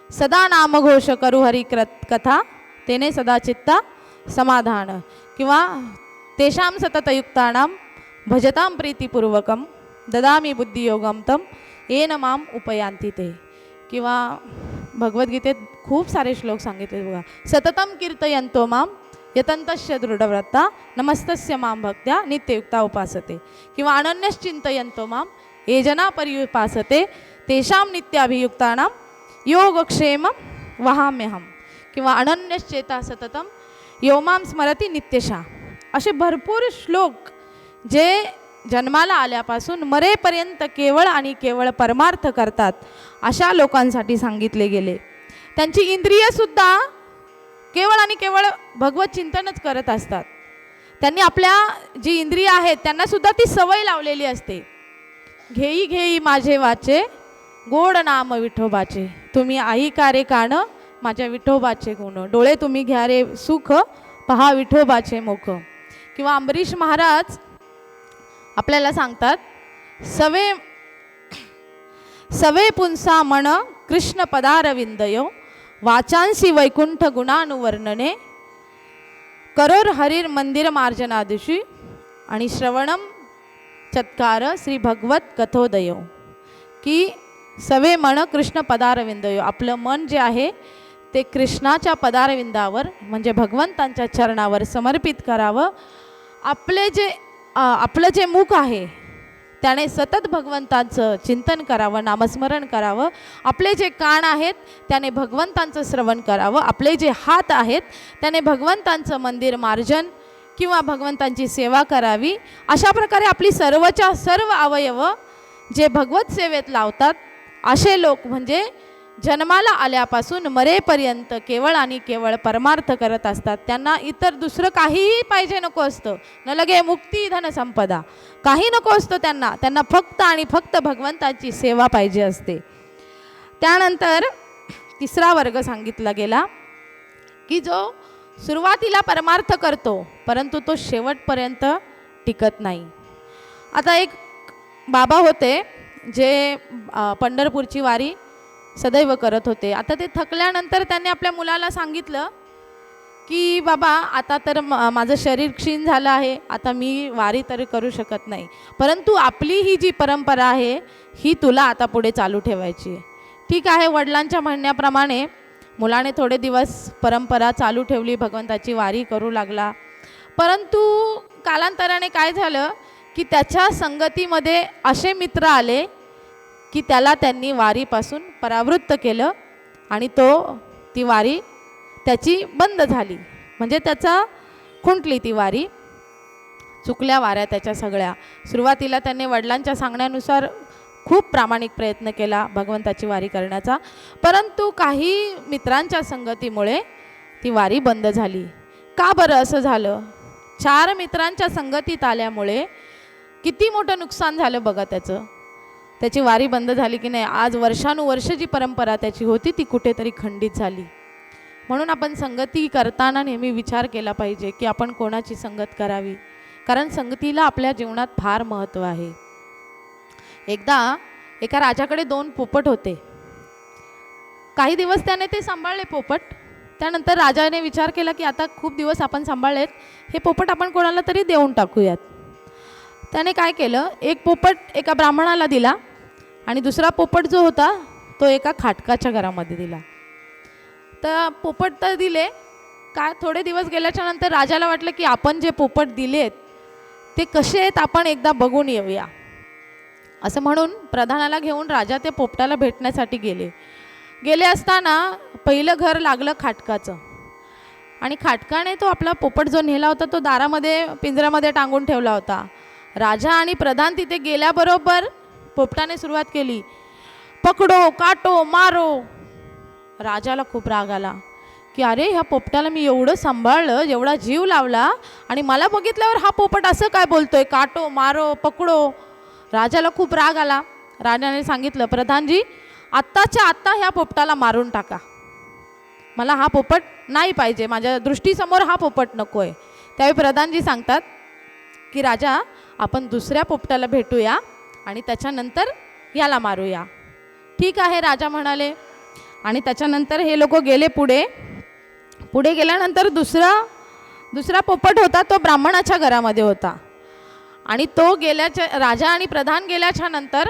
सदा नामघोष करू हरी कथा, तेने सदा चित्ता समाधान, किंवा तेषां सततयुक्तानां भजतां प्रीतिपूर्वकं ददामी बुद्धियोगं तम येन माम उपयांती ते. किंवा भगवद्गीतेत खूप सारे श्लोक सांगितले बघा. सततम कीर्तयन्तो माम यतन्तस्य दृढव्रता नमस्तस्य माम भक्त्या नित्ययुक्ता उपासते. किंवा अनन्यश्चिंतयन्तो माम ये जना पर्युपासते तेषां नित्याभियुक्तानां योगक्षेम वहाम्यहम. किंवा अनन्यश्चेता सततम यो मां स्मरती नित्यशा. असे भरपूर श्लोक जे जन्माला आल्यापासून मरेपर्यंत केवळ आणि केवळ परमार्थ करतात अशा लोकांसाठी सांगितले गेले. त्यांची इंद्रियसुद्धा केवळ आणि केवळ भगवत चिंतनच करत असतात. त्यांनी आपल्या जी इंद्रिय आहेत त्यांनासुद्धा ती सवय लावलेली असते. घेई घेई माझे वाचे गोड नाम विठोबाचे, तुम्ही ऐका रे कान माझ्या विठोबाचे गुण, डोळे तुम्ही घ्या रे सुख पहा विठोबाचे मुख. किंवा अंबरीश महाराज आपल्याला सांगतात, सवे सवे पुंसा मन कृष्ण पदारविंदयो वाचांसी वैकुंठ गुणानुवर्णने करोर हरीर मंदिर मार्जनादिशी आणि श्रवणम चत्कार श्री भगवत कथोदयो, की सवे मन कृष्ण पदारविंदयो, आपलं मन जे आहे ते कृष्णाच्या पदारविंदावर म्हणजे भगवंतांच्या चरणावर समर्पित करावं. आपलं जे मुख आहे त्याने सतत भगवंतांचं चिंतन करावं, नामस्मरण करावं. आपले जे कान आहेत त्याने भगवंतांचं श्रवण करावं. आपले जे हात आहेत त्याने भगवंतांचं मंदिर मार्जन किंवा भगवंतांची सेवा करावी. अशा प्रकारे आपली सर्वच्या सर्व अवयव जे भगवत सेवेत लावतात असे लोक म्हणजे जन्माला आल्यापासून मरेपर्यंत केवळ आणि केवळ परमार्थ करत असतात. त्यांना इतर दुसरं काहीही पाहिजे नको असतं. न लगे मुक्ती धन संपदा, काही नको असतं त्यांना फक्त आणि फक्त भगवंताची सेवा पाहिजे असते. त्यानंतर तिसरा वर्ग सांगितला गेला की जो सुरुवातीला परमार्थ करतो परंतु तो शेवटपर्यंत टिकत नाही. आता एक बाबा होते जे पंढरपूरची वारी सदैव करत होते. आता ते थकल्यानंतर त्यांनी आपल्या मुलाला सांगितलं की बाबा आता तर माझं शरीर क्षीण झालं आहे, आता मी वारी तर करू शकत नाही, परंतु आपली ही जी परंपरा आहे ही तुला आता पुढे चालू ठेवायची आहे. ठीक आहे, वडिलांच्या म्हणण्याप्रमाणे मुलाने थोडे दिवस परंपरा चालू ठेवली, भगवंताची वारी करू लागला. परंतु कालांतराने काय झालं की त्याच्या संगतीमध्ये असे मित्र आले की त्याला त्यांनी वारीपासून परावृत्त केलं आणि ती वारी त्याची बंद झाली. म्हणजे त्याचा खुंटली ती वारी, चुकल्या वाऱ्या त्याच्या सगळ्या. सुरुवातीला त्यांनी वडिलांच्या सांगण्यानुसार खूप प्रामाणिक प्रयत्न केला भगवंताची वारी करण्याचा, परंतु काही मित्रांच्या संगतीमुळे ती वारी बंद झाली. का बरं असं झालं? 4 मित्रांच्या संगतीत आल्यामुळे किती मोठं नुकसान झालं बघा त्याची वारी बंद झाली की नाही. आज वर्षानुवर्ष जी परंपरा त्याची होती ती कुठेतरी खंडित झाली. म्हणून आपण संगती करताना नेहमी विचार केला पाहिजे की आपण कोणाची संगत करावी, कारण संगतीला आपल्या जीवनात फार महत्त्व आहे. एकदा एका राजाकडे 2 पोपट होते. काही दिवस त्याने ते सांभाळले पोपट. त्यानंतर राजाने विचार केला की आता खूप दिवस आपण सांभाळलेत, हे पोपट आपण कोणाला तरी देऊन टाकूयात. त्याने काय केलं, एक पोपट एका ब्राह्मणाला दिला आणि दुसरा पोपट जो होता तो एका खाटकाच्या घरामध्ये दिला. तर पोपट तर दिले का, थोडे दिवस गेल्याच्या नंतर राजाला वाटलं की आपण जे पोपट दिलेत ते कसे आहेत आपण एकदा बघून येऊया. असं म्हणून प्रधानाला घेऊन राजा त्या पोपटाला भेटण्यासाठी गेले असताना पहिलं घर लागलं खाटकाचं. आणि खाटकाने तो आपला पोपट जो नेला होता तो दारामध्ये पिंजऱ्यामध्ये टांगून ठेवला होता. राजा आणि प्रधान तिथे गेल्याबरोबर पोपटाने सुरुवात केली, पकडो, काटो, मारो. राजाला खूप राग आला की अरे ह्या पोपटाला मी एवढं सांभाळलं, एवढा जीव लावला आणि मला बघितल्यावर हा पोपट असं काय बोलतोय, काटो, मारो, पकडो. राजाला खूप राग आला. राजाने सांगितलं, प्रधानजी आत्ताच्या आत्ता ह्या पोपटाला मारून टाका, मला हा पोपट नाही पाहिजे, माझ्या दृष्टीसमोर हा पोपट नको आहे. त्यावेळी प्रधानजी सांगतात की राजा आपण दुसऱ्या पोपटाला भेटूया आणि त्याच्यानंतर याला मारूया. ठीक आहे राजा म्हणाले. आणि त्याच्यानंतर हे लोक गेले पुढे गेल्यानंतर दुसरा पोपट होता तो ब्राह्मणाच्या घरामध्ये होता. आणि तो राजा आणि प्रधान गेल्याच्या नंतर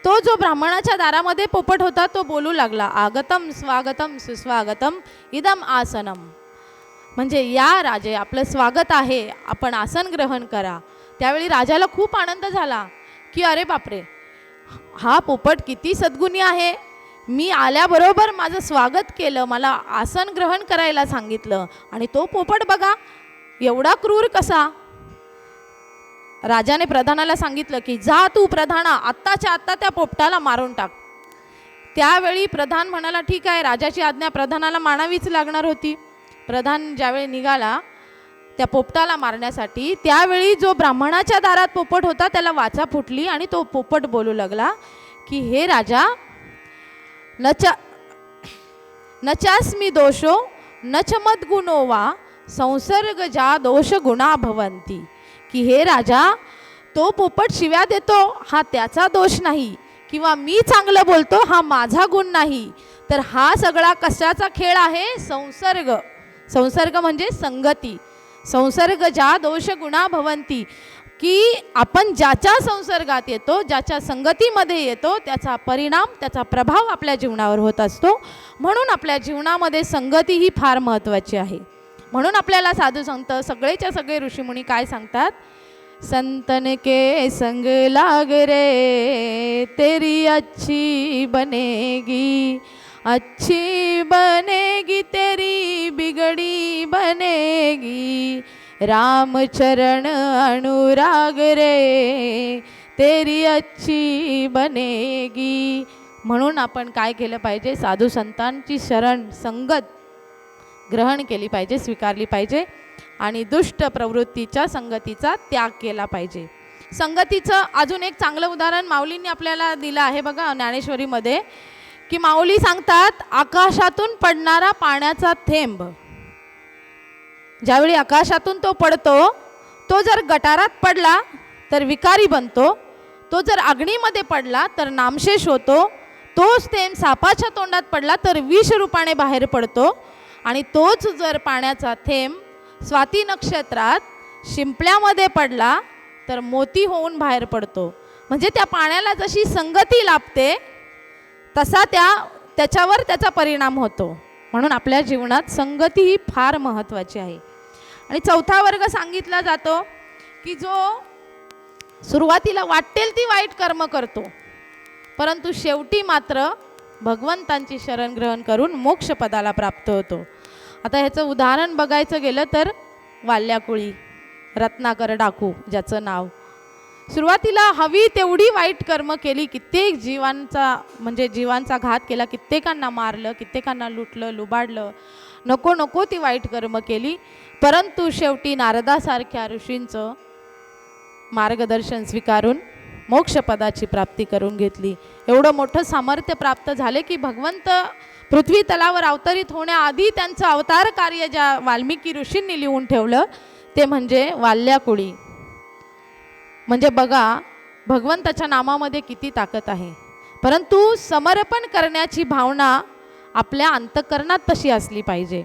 तो जो ब्राह्मणाच्या दारामध्ये पोपट होता तो बोलू लागला, आगतम स्वागतम सुस्वागतम इदम आसनम. म्हणजे या राजे आपलं स्वागत आहे, आपण आसन ग्रहण करा. त्यावेळी राजाला खूप आनंद झाला की अरे बापरे, हा पोपट किती सद्गुणी आहे, मी आल्याबरोबर माझं स्वागत केलं, मला आसन ग्रहण करायला सांगितलं आणि तो पोपट बघा एवढा क्रूर कसा. राजाने प्रधानाला सांगितलं की जा तू प्रधाना आत्ताच्या आत्ता त्या पोपटाला मारून टाक. त्यावेळी प्रधान म्हणाला ठीक आहे, राजाची आज्ञा प्रधानाला मानावीच लागणार होती. प्रधान ज्यावेळी निघाला त्या पोपटाला मारण्यासाठी, त्यावेळी जो ब्राह्मणाच्या दारात पोपट होता त्याला वाचा फुटली आणि तो पोपट बोलू लागला की हे राजा, नचास्मी दोषो नच मद्गुणो वा संसर्ग जा दोष गुणा भवंती. की हे राजा, तो पोपट शिव्या देतो हा त्याचा दोष नाही, किंवा मी चांगलं बोलतो हा माझा गुण नाही, तर हा सगळा कशाचा खेळ आहे? संसर्ग. संसर्ग म्हणजे संगती. संसर्ग ज्या दोष गुणा भवंती, की आपण ज्याच्या संसर्गात येतो, ज्याच्या संगतीमध्ये येतो, त्याचा परिणाम, त्याचा प्रभाव आपल्या जीवनावर होत असतो. म्हणून आपल्या जीवनामध्ये संगती ही फार महत्त्वाची आहे. म्हणून आपल्याला साधू संत सगळेच्या सगळे ऋषीमुनी काय सांगतात? संतन के संग लाग रे तेरी अच्छी बनेगी, अच्छी बनेगी तेरी बिगड़ी बनेगी, राम चरण अनुराग रे तेरी अच्छी बनेगी. म्हणून आपण काय केलं पाहिजे? साधू संतांची शरण संगत ग्रहण केली पाहिजे, स्वीकारली पाहिजे, आणि दुष्ट प्रवृत्तीच्या संगतीचा त्याग केला पाहिजे. संगतीचं अजून एक चांगलं उदाहरण माऊलींनी आपल्याला दिलं आहे बघा ज्ञानेश्वरीमध्ये, की माऊली सांगतात आकाशातून पडणारा पाण्याचा थेंब, ज्यावेळी आकाशातून तो पडतो, तो जर गटारात पडला तर विकारी बनतो, तो जर अग्नीमध्ये पडला तर नामशेष होतो, तोच थेंब सापाच्या तोंडात पडला तर विष रूपाने बाहेर पडतो, आणि तोच जर पाण्याचा थेंब स्वाती नक्षत्रात शिंपल्यामध्ये पडला तर मोती होऊन बाहेर पडतो. म्हणजे त्या पाण्याला जशी संगती लाभते तसा त्याच्यावर त्याचा परिणाम होतो. म्हणून आपल्या जीवनात संगती ही फार महत्त्वाची आहे. आणि चौथा वर्ग सांगितला जातो की जो सुरुवातीला वाटेल ती वाईट कर्म करतो, परंतु शेवटी मात्र भगवंतांची शरण ग्रहण करून मोक्षपदाला प्राप्त होतो. आता ह्याचं उदाहरण बघायचं गेलं तर वाल्याकुळी रत्नाकर डाकू, ज्याचं नाव सुरुवातीला हवी तेवढी वाईट कर्म केली, कित्येक जीवांचा घात केला, कित्येकांना मारलं, कित्येकांना लुटलं, लुबाडलं, नको नको ती वाईट कर्म केली, परंतु शेवटी नारदासारख्या ऋषींचं मार्गदर्शन स्वीकारून मोक्षपदाची प्राप्ती करून घेतली. एवढं मोठं सामर्थ्य प्राप्त झाले की भगवंत पृथ्वी तलावर अवतरित होण्याआधी त्यांचं अवतार कार्य ज्या वाल्मिकी ऋषींनी लिहून ठेवलं ते म्हणजे वाल्याकुळी. म्हणजे बघा भगवंताच्या नामामध्ये किती ताकद आहे, परंतु समर्पण करण्याची भावना आपल्या अंतःकरणात तशी असली पाहिजे.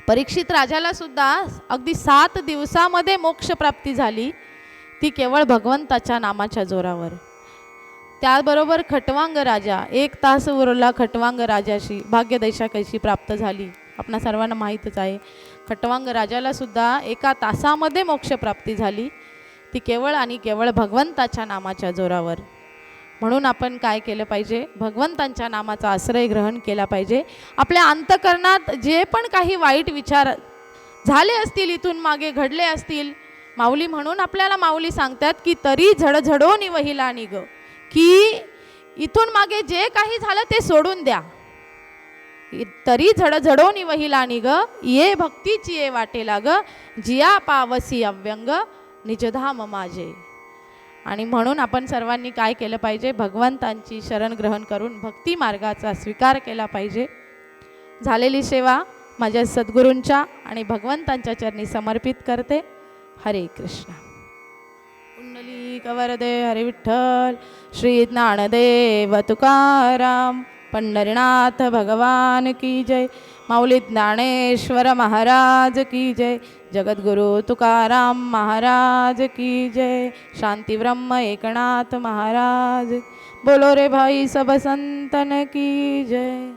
परीक्षित राजाला सुद्धा अगदी 7 दिवसामध्ये मोक्षप्राप्ती झाली, ती केवळ भगवंताच्या नामाच्या जोरावर. त्याबरोबर खटवांग राजा, 1 तास उरला खटवांग राजाशी भाग्यदशा कशी प्राप्त झाली आपणा सर्वांना माहीतच आहे. खटवांग राजाला सुद्धा 1 तासामध्ये मोक्षप्राप्ती झाली, ती केवळ आणि केवळ भगवंताच्या नामाच्या जोरावर. म्हणून आपण काय केलं पाहिजे? भगवंतांच्या नामाचा आश्रय ग्रहण केला पाहिजे. आपल्या अंतःकरणात जे पण काही वाईट विचार झाले असतील, इथून मागे घडले असतील, माऊली म्हणून आपल्याला माऊली सांगतात की तरी झडझडो निवहिला निग, की इथून मागे जे काही झालं ते सोडून द्या. तरी झडझडो निवहिला निग, ये भक्तीची ये वाटेला ग, जिया पावसी अव्यंग निजधाम माझे. आणि म्हणून आपण सर्वांनी काय केलं पाहिजे? भगवंतांची शरण ग्रहण करून भक्ती मार्गाचा स्वीकार केला पाहिजे. झालेली सेवा माझ्या सद्गुरूंच्या आणि भगवंतांच्या चरणी समर्पित करते. हरे कृष्ण. पुंडलिक वरदे हरे विठ्ठल. श्री ज्ञानदेव तुकाराम पंढरीनाथ भगवान की जय. माऊली ज्ञानेश्वर महाराज की जय. जगद्गुरु तुकाराम महाराज की जय. शांति ब्रह्म एकनाथ महाराज. बोलो रे भाई सब संतन की जय.